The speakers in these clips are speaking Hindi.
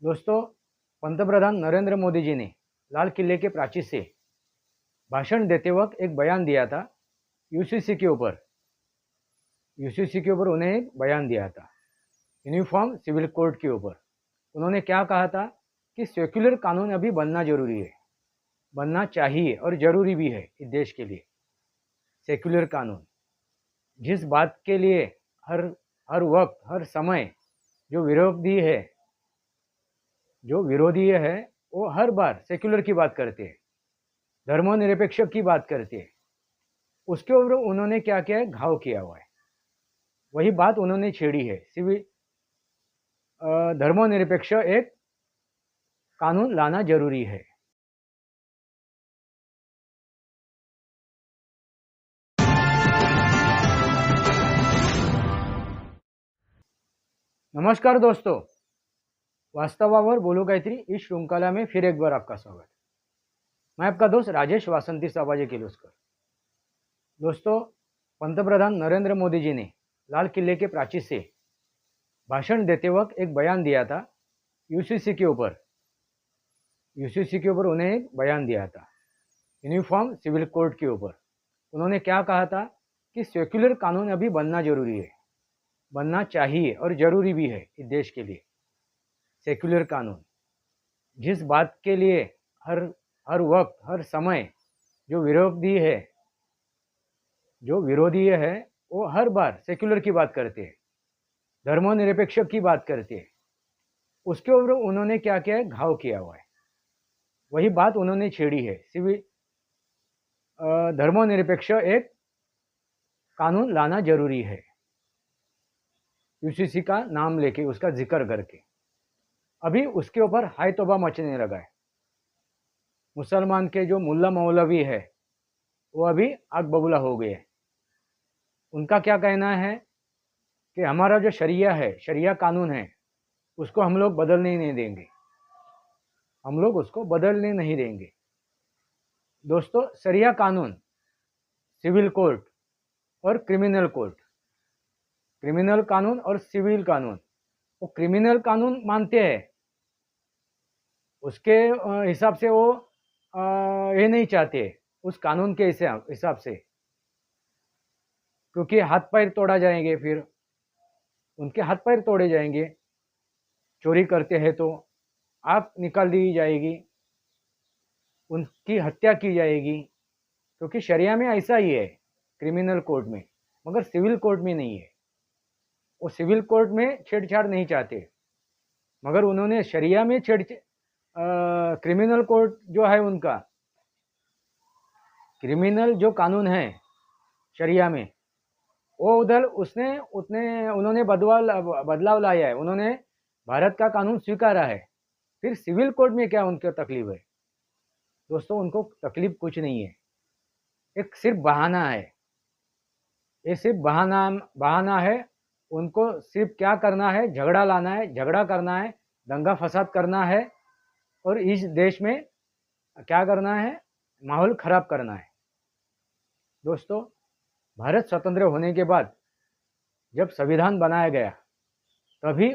दोस्तों, पंतप्रधान नरेंद्र मोदी जी ने लाल किले के प्राचीर से भाषण देते वक्त एक बयान दिया था। यूसीसी के ऊपर उन्हें एक बयान दिया था यूनिफॉर्म सिविल कोड के ऊपर। उन्होंने क्या कहा था कि सेक्युलर कानून अभी बनना जरूरी है, बनना चाहिए और जरूरी भी है इस देश के लिए। सेक्युलर कानून जिस बात के लिए हर हर वक्त हर समय जो विरोधी है वो हर बार सेक्युलर की बात करते हैं, धर्मनिरपेक्ष की बात करते हैं। उसके ऊपर उन्होंने क्या किया है, घाव किया हुआ है। वही बात उन्होंने छेड़ी है। सिविल धर्मनिरपेक्ष एक कानून लाना जरूरी है। नमस्कार दोस्तों, वास्तवावर बोलू काहीतरी इस श्रृंखला में फिर एक बार आपका स्वागत। मैं आपका दोस्त राजेश वासंती साबाजी किर्लोस्कर। दोस्तों, पंतप्रधान नरेंद्र मोदी जी ने लाल किले के प्राचीर से भाषण देते वक्त एक बयान दिया था। यूसीसी के ऊपर उन्हें एक बयान दिया था यूनिफॉर्म सिविल कोड के ऊपर। उन्होंने क्या कहा था कि सेक्युलर कानून अभी बनना जरूरी है, बनना चाहिए और जरूरी भी है इस देश के लिए। सेक्युलर कानून जिस बात के लिए हर हर वक्त हर समय जो विरोधी है वो हर बार सेक्युलर की बात करते हैं, धर्मनिरपेक्ष की बात करते हैं। उसके ऊपर उन्होंने क्या किया है, घाव किया हुआ है। वही बात उन्होंने छेड़ी है। सिविल धर्मनिरपेक्ष एक कानून लाना जरूरी है, यूसीसी का नाम लेके उसका जिक्र करके। अभी उसके ऊपर हाय तौबा मचने लगा है। मुसलमान के जो मुल्ला मौलवी है वो अभी आग बबूला हो गए। उनका क्या कहना है कि हमारा जो शरिया कानून है उसको हम लोग बदलने ही नहीं देंगे, हम लोग उसको बदलने नहीं देंगे। दोस्तों, शरिया कानून, सिविल कोर्ट और क्रिमिनल कोर्ट, क्रिमिनल कानून और सिविल कानून, वो क्रिमिनल कानून मानते हैं, उसके हिसाब से वो ये नहीं चाहते उस कानून के हिसाब से, क्योंकि हाथ पैर तोड़ा जाएंगे, फिर उनके हाथ पैर तोड़े जाएंगे। चोरी करते हैं तो आग निकाल दी जाएगी, उनकी हत्या की जाएगी, क्योंकि शरिया में ऐसा ही है, क्रिमिनल कोर्ट में, मगर सिविल कोर्ट में नहीं है। वो सिविल कोर्ट में छेड़छाड़ नहीं चाहते, मगर उन्होंने शरिया में क्रिमिनल कोर्ट जो है उनका क्रिमिनल जो कानून है शरिया में, वो उन्होंने बदलाव लाया है। उन्होंने भारत का कानून स्वीकारा है। फिर सिविल कोर्ट में क्या उनका तकलीफ है? दोस्तों, उनको तकलीफ कुछ नहीं है, एक सिर्फ बहाना है। ये सिर्फ बहाना है। उनको सिर्फ क्या करना है, झगड़ा लाना है, झगड़ा करना है, दंगा फसाद करना है और इस देश में क्या करना है, माहौल खराब करना है। दोस्तों, भारत स्वतंत्र होने के बाद जब संविधान बनाया गया तभी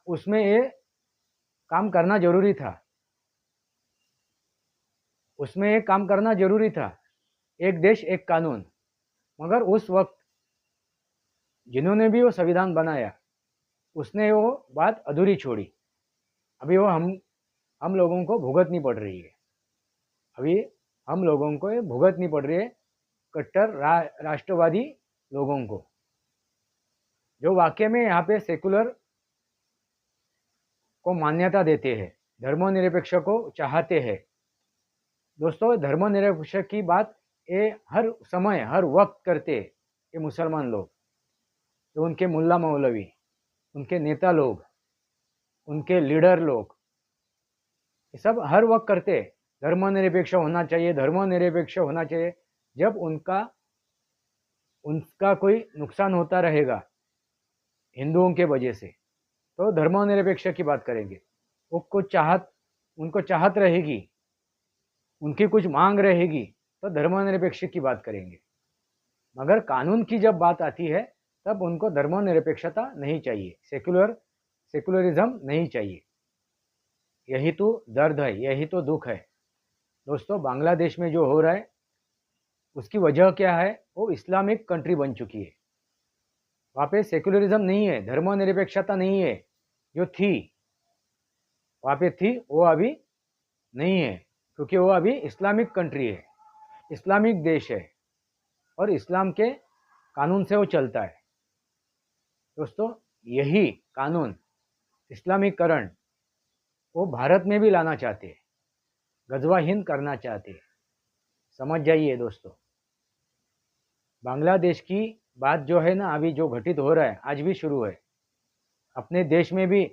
उसमें ये काम करना जरूरी था, उसमें ये काम करना जरूरी था, एक देश एक कानून। मगर उस वक्त जिन्होंने भी वो संविधान बनाया उसने वो बात अधूरी छोड़ी। अभी वो हम लोगों को भुगतनी पड़ रही है। अभी हम लोगों को ये भुगतनी पड़ रही है, कट्टर राष्ट्रवादी लोगों को, जो वाकई में यहाँ पे सेकुलर को मान्यता देते हैं, धर्मनिरपेक्ष को चाहते हैं। दोस्तों, धर्मनिरपेक्ष की बात ये हर समय हर वक्त करते ये मुसलमान लोग, तो उनके मुल्ला मौलवी, उनके नेता लोग, उनके लीडर लोग, ये सब हर वक्त करते धर्मनिरपेक्ष होना चाहिए, धर्मनिरपेक्ष होना चाहिए। जब उनका कोई नुकसान होता रहेगा हिंदुओं के वजह से तो धर्मनिरपेक्ष की बात करेंगे। उनको चाहत रहेगी, उनकी कुछ मांग रहेगी तो धर्मनिरपेक्ष की बात करेंगे। मगर कानून की जब बात आती है तब उनको धर्मनिरपेक्षता नहीं चाहिए, सेक्युलर सेकुलरिज्म नहीं चाहिए। यही तो दर्द है, यही तो दुख है दोस्तों। बांग्लादेश में जो हो रहा है उसकी वजह क्या है? वो इस्लामिक कंट्री बन चुकी है। वहाँ पे सेकुलरिज्म नहीं है, धर्मनिरपेक्षता नहीं है। जो थी वहाँ पे थी, वो अभी नहीं है, क्योंकि वो अभी इस्लामिक कंट्री है, इस्लामिक देश है, और इस्लाम के कानून से वो चलता है दोस्तों। यही कानून, इस्लामीकरण, वो भारत में भी लाना चाहते हैं, गजवा हिंद करना चाहते हैं। समझ जाइए दोस्तों। बांग्लादेश की बात जो है ना, अभी जो घटित हो रहा है, आज भी शुरू है। अपने देश में भी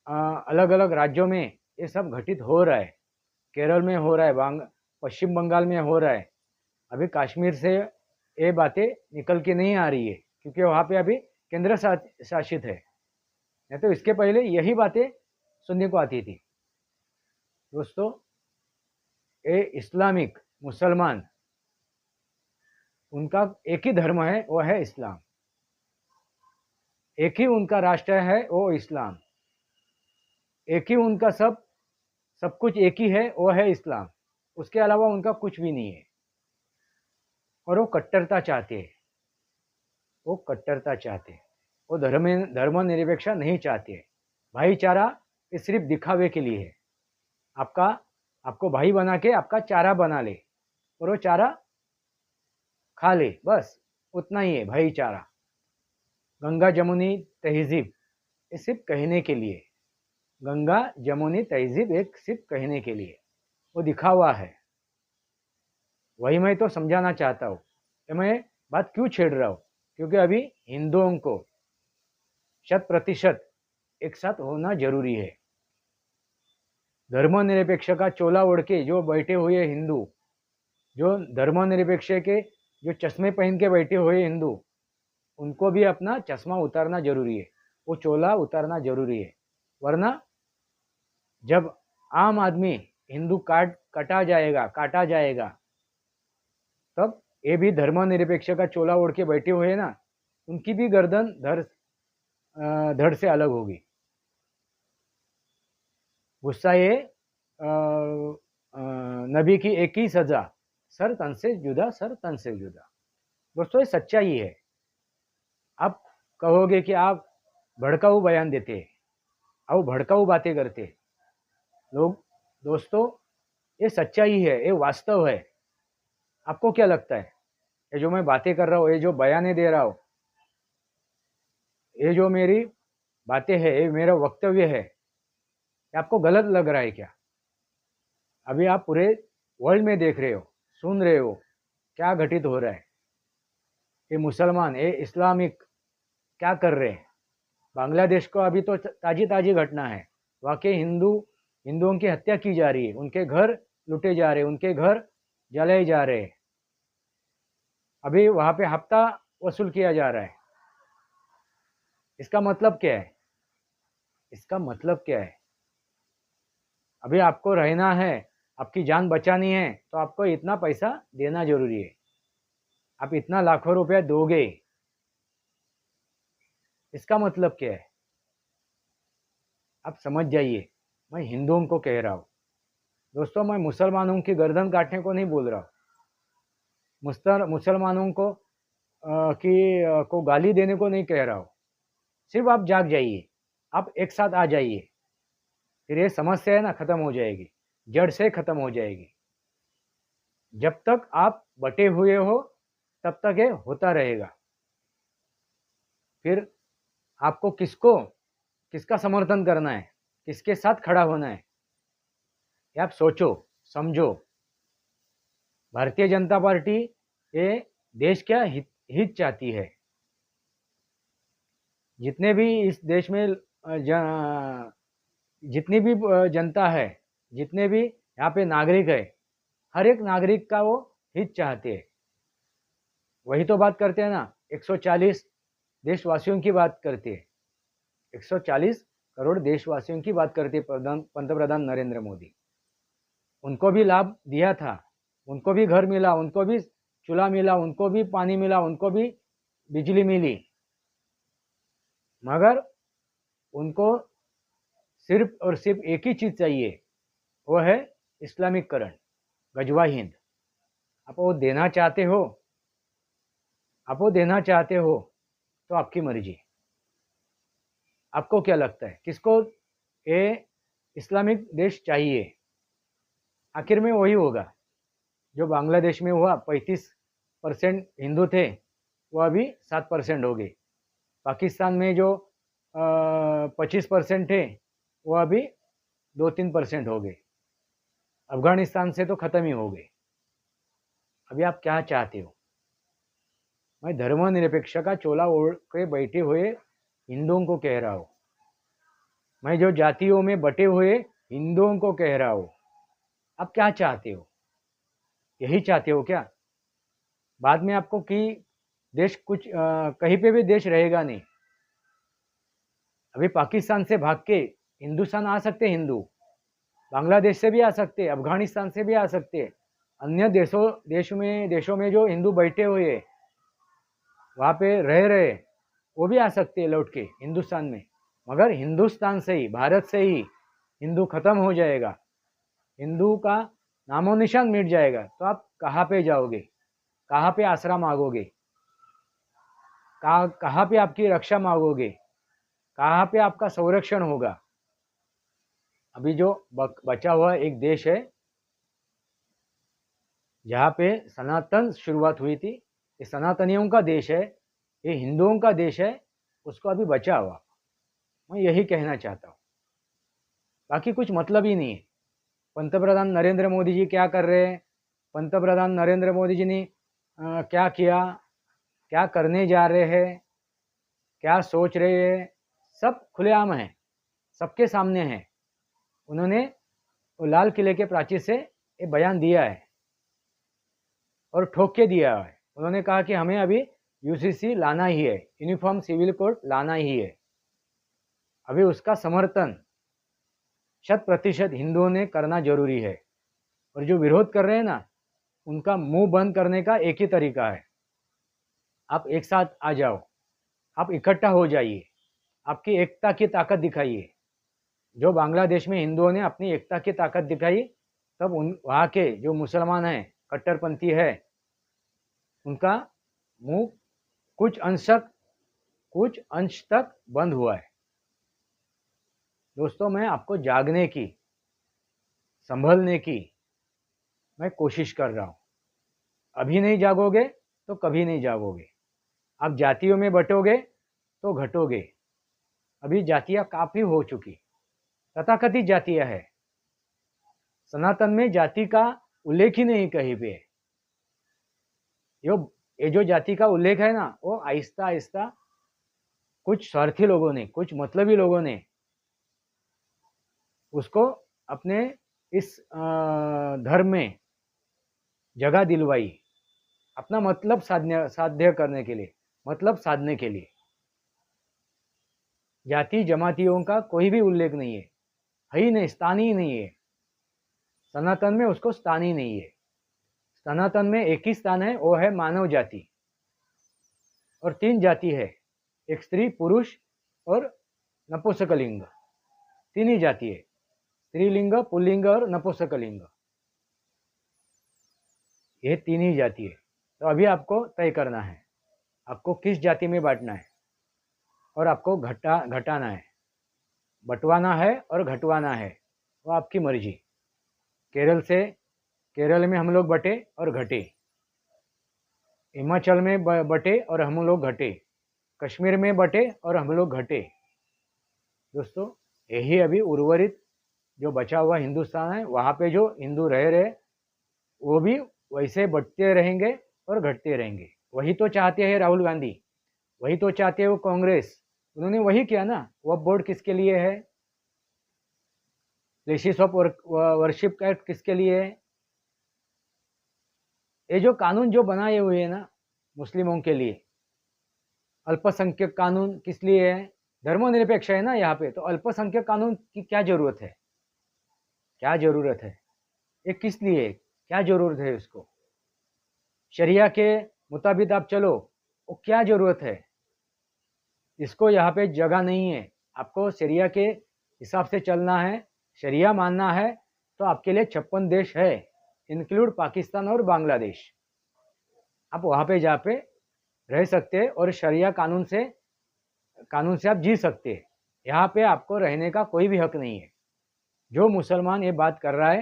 अलग अलग राज्यों में ये सब घटित हो रहा है। केरल में हो रहा है, पश्चिम बंगाल में हो रहा है। अभी कश्मीर से ये बातें निकल के नहीं आ रही है, क्योंकि वहाँ पे अभी केंद्र शासित है। नहीं तो इसके पहले यही बातें सुनने को आती थी दोस्तों। ये इस्लामिक मुसलमान, उनका एक ही धर्म है, वो है इस्लाम। एक ही उनका राष्ट्र है, वो इस्लाम। एक ही उनका सब कुछ एक ही है, वो है इस्लाम। उसके अलावा उनका कुछ भी नहीं है। और वो कट्टरता चाहते हैं, वो कट्टरता चाहते हैं। वो धर्मनिरपेक्षता नहीं चाहते। भाईचारा ये सिर्फ दिखावे के लिए है। आपको भाई बना के आपका चारा बना ले और वो चारा खा ले, बस उतना ही है भाईचारा। गंगा जमुनी तहजीब ये सिर्फ कहने के लिए, गंगा जमुनी तहजीब एक सिर्फ कहने के लिए, वो दिखावा है। वही मैं तो समझाना चाहता हूँ कि मैं बात क्यों छेड़ रहा हूँ, क्योंकि अभी हिंदुओं को 100% एक साथ होना जरूरी है। धर्मनिरपेक्ष का चोला ओढ़ के जो बैठे हुए हिंदू, जो धर्मनिरपेक्ष के जो चश्मे पहन के बैठे हुए हिंदू, उनको भी अपना चश्मा उतारना जरूरी है, वो चोला उतारना जरूरी है। वरना जब आम आदमी हिंदू काटा जाएगा, तब ये भी धर्मनिरपेक्ष का चोला ओढ़ के बैठे हुए ना, उनकी भी गर्दन धड़ से अलग होगी। गुस्सा ये नबी की एक ही सजा, सर तन से जुदा, सर तन से जुदा। दोस्तों ये सच्चाई है। आप कहोगे कि आप भड़काऊ बयान देते हैं, आप भड़काऊ बातें करते लोग। दोस्तों ये सच्चाई है, ये वास्तव है। आपको क्या लगता है, ये जो मैं बातें कर रहा हूँ, ये जो बयानें दे रहा हूँ, ये जो मेरी बातें हैं, ये मेरा वक्तव्य है, ये आपको गलत लग रहा है क्या? अभी आप पूरे वर्ल्ड में देख रहे हो, सुन रहे हो क्या घटित हो रहा है। ये मुसलमान, ये इस्लामिक क्या कर रहे हैं। बांग्लादेश को अभी तो ताजी ताजी घटना है। वहाँ के हिंदुओं की हत्या की जा रही है, उनके घर लुटे जा रहे हैं, उनके घर जलाए जा रहे हैं। अभी वहाँ पे हफ्ता वसूल किया जा रहा है। इसका मतलब क्या है? इसका मतलब क्या है? अभी आपको रहना है, आपकी जान बचानी है, तो आपको इतना पैसा देना जरूरी है। आप इतना लाखों रुपया दोगे, इसका मतलब क्या है? आप समझ जाइए। मैं हिंदुओं को कह रहा हूँ दोस्तों, मैं मुसलमानों की गर्दन काटने को नहीं बोल रहा हूँ, मुसलमानों को गाली देने को नहीं कह रहा हूँ। सिर्फ आप जाग जाइए, आप एक साथ आ जाइए, फिर ये समस्या है ना खत्म हो जाएगी, जड़ से खत्म हो जाएगी। जब तक आप बटे हुए हो तब तक ये होता रहेगा। फिर आपको किसका समर्थन करना है, किसके साथ खड़ा होना है, ये आप सोचो समझो। भारतीय जनता पार्टी ये देश क्या हित चाहती है। जितने भी इस देश में जितनी भी जनता है, जितने भी यहाँ पे नागरिक है, हर एक नागरिक का वो हित चाहते हैं। वही तो बात करते हैं ना, 140 देशवासियों की बात करते हैं, 140 करोड़ देशवासियों की बात करते पंतप्रधान नरेंद्र मोदी। उनको भी लाभ दिया था, उनको भी घर मिला, उनको भी चूल्हा मिला, उनको भी पानी मिला, उनको भी बिजली मिली, मगर उनको सिर्फ और सिर्फ एक ही चीज़ चाहिए, वो है इस्लामिकरण, गजवा हिंद। आप वो देना चाहते हो, आप वो देना चाहते हो तो आपकी मर्जी। आपको क्या लगता है किसको ये इस्लामिक देश चाहिए? आखिर में वही होगा जो बांग्लादेश में हुआ। 35% हिंदू थे, वो अभी 7% हो गए। पाकिस्तान में जो 25% थे, वो अभी 2-3% हो गए। अफगानिस्तान से तो ख़त्म ही हो गए। अभी आप क्या चाहते हो? मैं धर्मनिरपेक्ष का चोला ओढ़ के बैठे हुए हिंदुओं को कह रहा हूँ, मैं जो जातियों में बटे हुए हिंदुओं को कह रहा हूँ, आप क्या चाहते हो? यही चाहते हो क्या? बाद में आपको कि देश कुछ कहीं पे भी देश रहेगा नहीं। अभी पाकिस्तान से भाग के हिंदुस्तान आ सकते हिंदू, बांग्लादेश से भी आ सकते, अफगानिस्तान से भी आ सकते, अन्य देशों में जो हिंदू बैठे हुए वहाँ पे रह रहे, वो भी आ सकते हैं लौट के हिंदुस्तान में। मगर हिंदुस्तान से ही, भारत से ही हिंदू खत्म हो जाएगा, हिंदू का नामो निशान मिट जाएगा, तो आप कहाँ पे जाओगे? कहाँ पे आसरा मांगोगे? कहाँ पे आपकी रक्षा मांगोगे? कहाँ पे आपका संरक्षण होगा? अभी जो बचा हुआ एक देश है जहाँ पे सनातन शुरुआत हुई थी, ये सनातनियों का देश है, ये हिंदुओं का देश है, उसको अभी बचा हुआ। मैं यही कहना चाहता हूँ, बाकी कुछ मतलब ही नहीं है। पंतप्रधान नरेंद्र मोदी जी क्या कर रहे हैं? पंतप्रधान नरेंद्र मोदी जी ने क्या किया, क्या करने जा रहे हैं, क्या सोच रहे हैं, सब खुलेआम है, सबके सामने है। उन्होंने लाल किले के प्राचीर से ये बयान दिया है और ठोक के दिया है। उन्होंने कहा कि हमें अभी यूसीसी लाना ही है, यूनिफॉर्म सिविल कोड लाना ही है। अभी उसका समर्थन 100% हिंदुओं ने करना जरूरी है। और जो विरोध कर रहे हैं ना, उनका मुंह बंद करने का एक ही तरीका है, आप एक साथ आ जाओ, आप इकट्ठा हो जाइए, आपकी एकता की ताकत दिखाइए। जो बांग्लादेश में हिंदुओं ने अपनी एकता की ताकत दिखाई, तब वहाँ के जो मुसलमान हैं, कट्टरपंथी है, उनका मुंह कुछ अंश तक बंद हुआ है। दोस्तों, मैं आपको जागने की, संभलने की मैं कोशिश कर रहा हूँ। अभी नहीं जागोगे तो कभी नहीं जागोगे। आप जातियों में बटोगे तो घटोगे। अभी जातियाँ काफ़ी हो चुकी, तथाकथित जातियाँ है। सनातन में जाति का उल्लेख ही नहीं कहीं पे। ये जो जाति का उल्लेख है ना, वो आहिस्ता आहिस्ता कुछ स्वार्थी लोगों ने, कुछ मतलबी लोगों ने उसको अपने इस धर्म में जगह दिलवाई, अपना मतलब साध्य करने के लिए, मतलब साधने के लिए। जाति जमातियों का कोई भी उल्लेख नहीं है ही नहीं, स्थान ही नहीं है। सनातन में उसको स्थान ही नहीं है। सनातन में एक ही स्थान है, वो है मानव जाति। और 3 जाति है, एक स्त्री, पुरुष और नपुंसकलिंग। 3 ही जाति है, स्त्रीलिंग, पुल्लिंग और नपुंसकलिंग। ये 3 ही जाति है। तो अभी आपको तय करना है, आपको किस जाति में बांटना है और आपको घटाना है, बंटवाना है और घटवाना है, वो आपकी मर्जी। केरल में हम लोग बटे और घटे, हिमाचल में बटे और हम लोग घटे, कश्मीर में बटे और हम लोग घटे। दोस्तों, यही अभी उर्वरित जो बचा हुआ हिंदुस्तान है, वहाँ पे जो हिंदू रह रहे, वो भी वैसे बढ़ते रहेंगे और घटते रहेंगे। वही तो चाहते हैं राहुल गांधी, वही तो चाहते हैं वो कांग्रेस। उन्होंने वही किया ना। वक्फ बोर्ड किसके लिए है? प्लेसेस ऑफ वर्शिप एक्ट किसके लिए है? ये जो कानून जो बनाए हुए हैं ना मुस्लिमों के लिए, अल्पसंख्यक कानून किस लिए है? धर्मनिरपेक्ष है ना यहाँ पे, तो अल्पसंख्यक कानून की क्या जरूरत है? क्या जरूरत है? ये किस लिए, क्या जरूरत है उसको? शरिया के मुताबिक आप चलो, वो क्या जरूरत है? इसको यहाँ पे जगह नहीं है। आपको शरिया के हिसाब से चलना है, शरिया मानना है, तो आपके लिए 56 देश है, इंक्लूड पाकिस्तान और बांग्लादेश। आप वहाँ पे जा पे रह सकते हैं और शरिया कानून से आप जी सकते हैं। यहाँ पे आपको रहने का कोई भी हक नहीं है। जो मुसलमान ये बात कर रहा है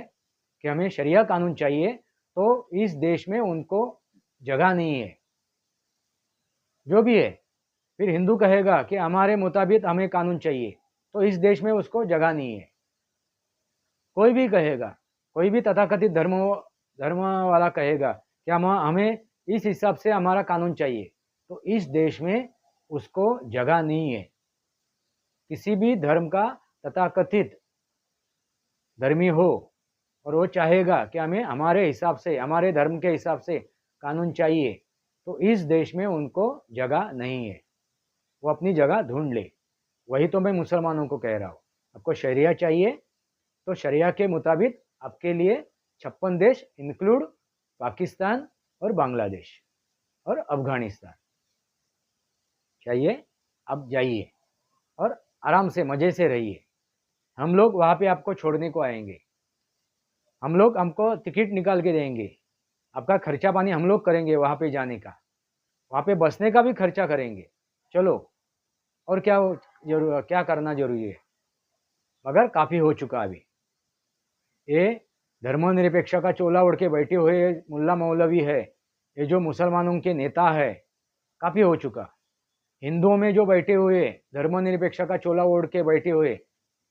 कि हमें शरिया कानून चाहिए, तो इस देश में उनको जगह नहीं है। जो भी है, फिर हिंदू कहेगा कि हमारे मुताबिक हमें कानून चाहिए, तो इस देश में उसको जगह नहीं है। कोई भी कहेगा, कोई भी तथाकथित धर्म वाला कहेगा कि हमें इस हिसाब से हमारा कानून चाहिए, तो इस देश में उसको जगह नहीं है। किसी भी धर्म का तथाकथित धर्मी हो और वो चाहेगा कि हमें हमारे हिसाब से, हमारे धर्म के हिसाब से कानून चाहिए, तो इस देश में उनको जगह नहीं है। वो अपनी जगह ढूंढ ले। वही तो मैं मुसलमानों को कह रहा हूँ। आपको शरिया चाहिए, तो शरिया के मुताबिक आपके लिए 56 देश इंक्लूड पाकिस्तान और बांग्लादेश और अफगानिस्तान चाहिए। आप जाइए और आराम से मज़े से रहिए। हम लोग वहाँ पे आपको छोड़ने को आएंगे। हमको टिकट निकाल के देंगे। आपका खर्चा पानी हम लोग करेंगे, वहाँ पे जाने का, वहाँ पे बसने का भी खर्चा करेंगे। चलो, और क्या करना जरूरी है? मगर काफ़ी हो चुका अभी। ये धर्मनिरपेक्ष का चोला ओढ़ के बैठे हुए मुल्ला मौलवी है, ये जो मुसलमानों के नेता है, काफ़ी हो चुका। हिंदुओं में जो बैठे हुए धर्मनिरपेक्ष का चोला ओढ़ के बैठे हुए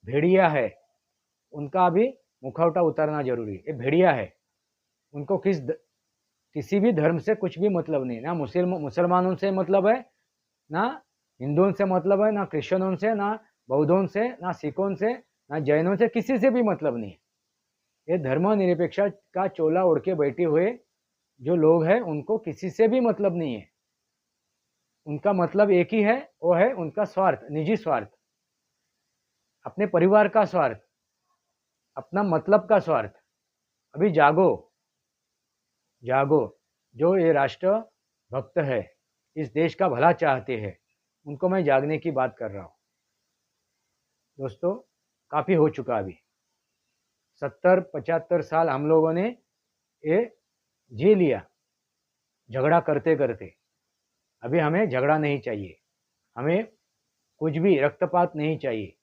भेड़िया है, उनका भी मुखौटा उतारना जरूरी है। ये भेड़िया है, उनको किसी भी धर्म से कुछ भी मतलब नहीं। ना मुसलमानों से मतलब है, ना हिंदुओं से मतलब है, ना क्रिश्चियनों से, ना बौद्धों से, ना सिखों से, ना जैनों से, किसी से भी मतलब नहीं। ये धर्मनिरपेक्ष का चोला ओढ़ के बैठे हुए जो लोग हैं, उनको किसी से भी मतलब नहीं है। उनका मतलब एक ही है, वो है उनका स्वार्थ, निजी स्वार्थ, अपने परिवार का स्वार्थ, अपना मतलब का स्वार्थ। अभी जागो, जागो। जो ये राष्ट्र भक्त है, इस देश का भला चाहते हैं, उनको मैं जागने की बात कर रहा हूँ। दोस्तों, काफ़ी हो चुका अभी। 70-75 साल हम लोगों ने ये जी लिया झगड़ा करते करते। अभी हमें झगड़ा नहीं चाहिए, हमें कुछ भी रक्तपात नहीं चाहिए।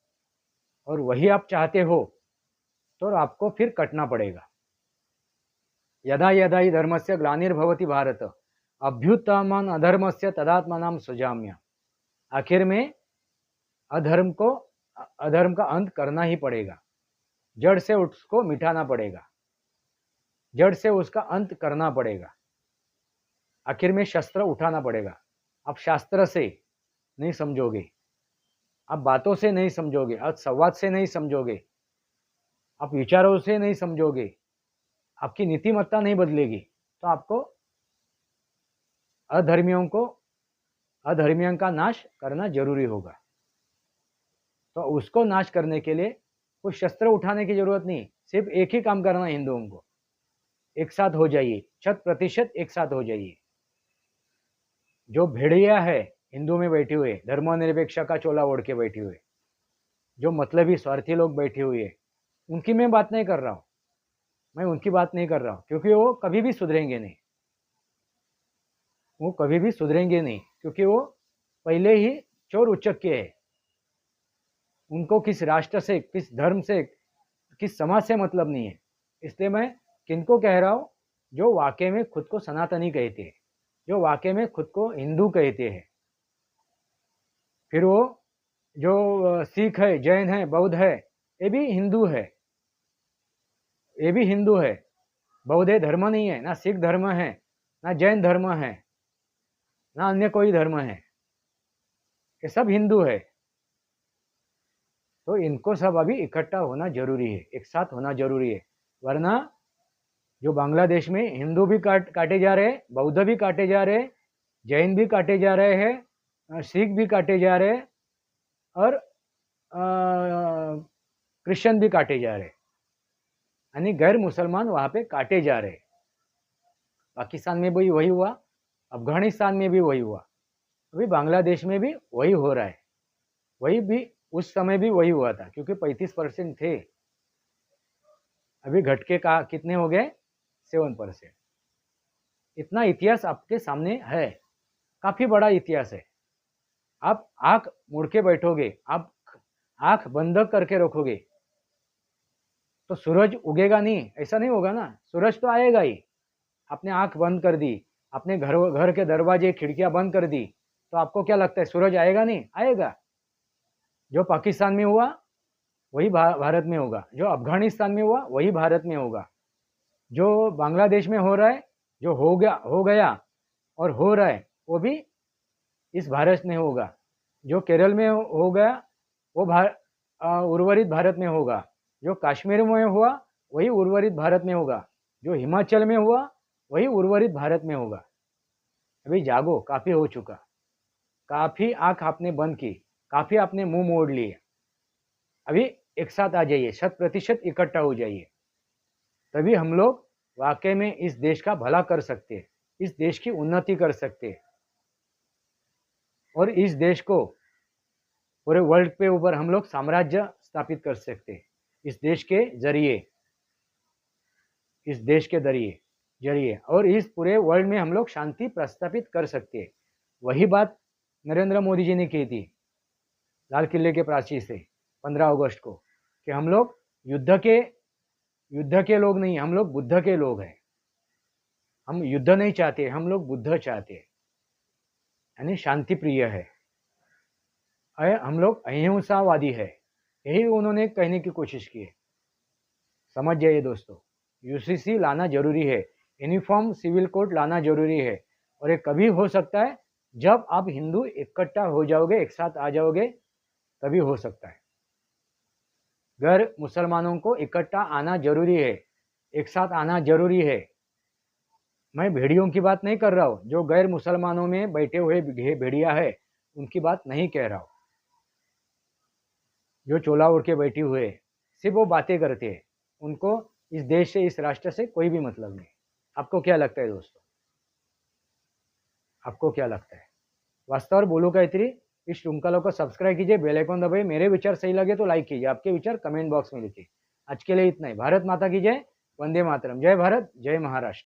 और वही आप चाहते हो तो आपको फिर कटना पड़ेगा। यदा यदा हि धर्मस्य ग्लानिर्भवति भारत अभ्युत्थानम् अधर्मस्य तदात्मानं सृजाम्यहम्। आखिर में अधर्म का अंत करना ही पड़ेगा। जड़ से उसको मिटाना पड़ेगा, जड़ से उसका अंत करना पड़ेगा। आखिर में शस्त्र उठाना पड़ेगा। आप शास्त्र से नहीं समझोगे, आप बातों से नहीं समझोगे, आप संवाद से नहीं समझोगे, आप विचारों से नहीं समझोगे, आपकी नीतिमत्ता नहीं बदलेगी, तो आपको अधर्मियों का नाश करना जरूरी होगा। तो उसको नाश करने के लिए कोई शस्त्र उठाने की जरूरत नहीं, सिर्फ एक ही काम करना है हिंदुओं को। एक साथ हो जाइए, 100% एक साथ हो जाइए। जो भेड़िया है हिंदू में बैठे हुए, धर्मनिरपेक्ष का चोला ओढ़ के बैठे हुए, जो मतलबी स्वार्थी लोग बैठे हुए, उनकी मैं बात नहीं कर रहा हूँ। मैं उनकी बात नहीं कर रहा हूँ, क्योंकि वो कभी भी सुधरेंगे नहीं। वो कभी भी सुधरेंगे नहीं, क्योंकि वो पहले ही चोर उचक्के है। उनको किस राष्ट्र से, किस धर्म से, किस समाज से मतलब नहीं है। इसलिए मैं किनको कह रहा हूँ, जो वाकई में खुद को सनातनी कहते हैं, जो वाकई में खुद को हिंदू कहते हैं। फिर वो जो सिख है, जैन है, बौद्ध है, ये भी हिंदू है, ये भी हिंदू है। बौद्ध धर्म नहीं है, ना सिख धर्म है, ना जैन धर्म है, ना अन्य कोई धर्म है। ये सब हिंदू है। तो इनको सब अभी इकट्ठा होना जरूरी है, एक साथ होना जरूरी है। वरना जो बांग्लादेश में हिंदू भी काटे जा रहे, बौद्ध भी काटे जा रहे, जैन भी काटे जा रहे हैं, सिख भी काटे जा रहे, और क्रिश्चियन भी काटे जा रहे, यानी गैर मुसलमान वहाँ पे काटे जा रहे। पाकिस्तान में भी वही हुआ, अफगानिस्तान में भी वही हुआ, अभी बांग्लादेश में भी वही हो रहा है। उस समय भी वही हुआ था, क्योंकि 35% थे, अभी घट के का कितने हो गए, 7%। इतना इतिहास आपके सामने है, काफी बड़ा इतिहास है। आप आंख मुड़ के बैठोगे, आप आंख बंद करके रखोगे तो सूरज उगेगा नहीं, ऐसा नहीं होगा ना, सूरज तो आएगा ही। आपने आंख बंद कर दी, अपने घर के दरवाजे खिड़कियां बंद कर दी, तो आपको क्या लगता है सूरज आएगा नहीं? आएगा। जो पाकिस्तान में हुआ वही भारत में होगा, जो अफगानिस्तान में हुआ वही भारत में होगा, जो बांग्लादेश में हो रहा है, जो हो गया और हो रहा है वो भी इस भारत में होगा, जो केरल में हो गया वो उर्वरित भारत में होगा, जो कश्मीर में हुआ वही उर्वरित भारत में होगा, जो हिमाचल में हुआ वही उर्वरित भारत में होगा। अभी जागो, काफी हो चुका, काफी आंख आपने बंद की, काफी आपने मुंह मोड़ लिए। अभी एक साथ आ जाइए, 100% इकट्ठा हो जाइए, तभी हम लोग वाकई में इस देश का भला कर सकते हैं, इस देश की उन्नति कर सकते हैं, और इस देश को पूरे वर्ल्ड पे ऊपर हम लोग साम्राज्य स्थापित कर सकते हैं इस देश के जरिए, इस देश के जरिए, और इस पूरे वर्ल्ड में हम लोग शांति प्रस्थापित कर सकते हैं। वही बात नरेंद्र मोदी जी ने की थी लाल किले के प्राचीर से 15 अगस्त को, कि हम लोग युद्ध के लोग नहीं, हम लोग बुद्ध के लोग हैं। हम युद्ध नहीं चाहते, हम लोग बुद्ध चाहते हैं, यानी शांति प्रिय है, हम लोग अहिंसावादी है, यही उन्होंने कहने की कोशिश की है। समझ जाइए दोस्तों, यूसीसी लाना जरूरी है, यूनिफॉर्म सिविल कोड लाना जरूरी है, और ये कभी हो सकता है जब आप हिंदू इकट्ठा हो जाओगे, एक साथ आ जाओगे, तभी हो सकता है। गैर मुसलमानों को इकट्ठा आना जरूरी है, एक साथ आना जरूरी है। मैं भेड़ियों की बात नहीं कर रहा हूँ, जो गैर मुसलमानों में बैठे हुए भेड़िया है उनकी बात नहीं कह रहा हूँ, जो चोला ओढ़ के बैठी हुए सिर्फ वो बातें करते हैं, उनको इस देश से, इस राष्ट्र से कोई भी मतलब नहीं। आपको क्या लगता है दोस्तों, आपको क्या लगता है? वास्तव बोलू काहीतरी, इस श्रृंखला को सब्सक्राइब कीजिए, बेल आइकन दबाइए, मेरे विचार सही लगे तो लाइक कीजिए, आपके विचार कमेंट बॉक्स में लिखिए। आज के लिए इतना ही। भारत माता की जय, वंदे मातरम, जय भारत, जय महाराष्ट्र।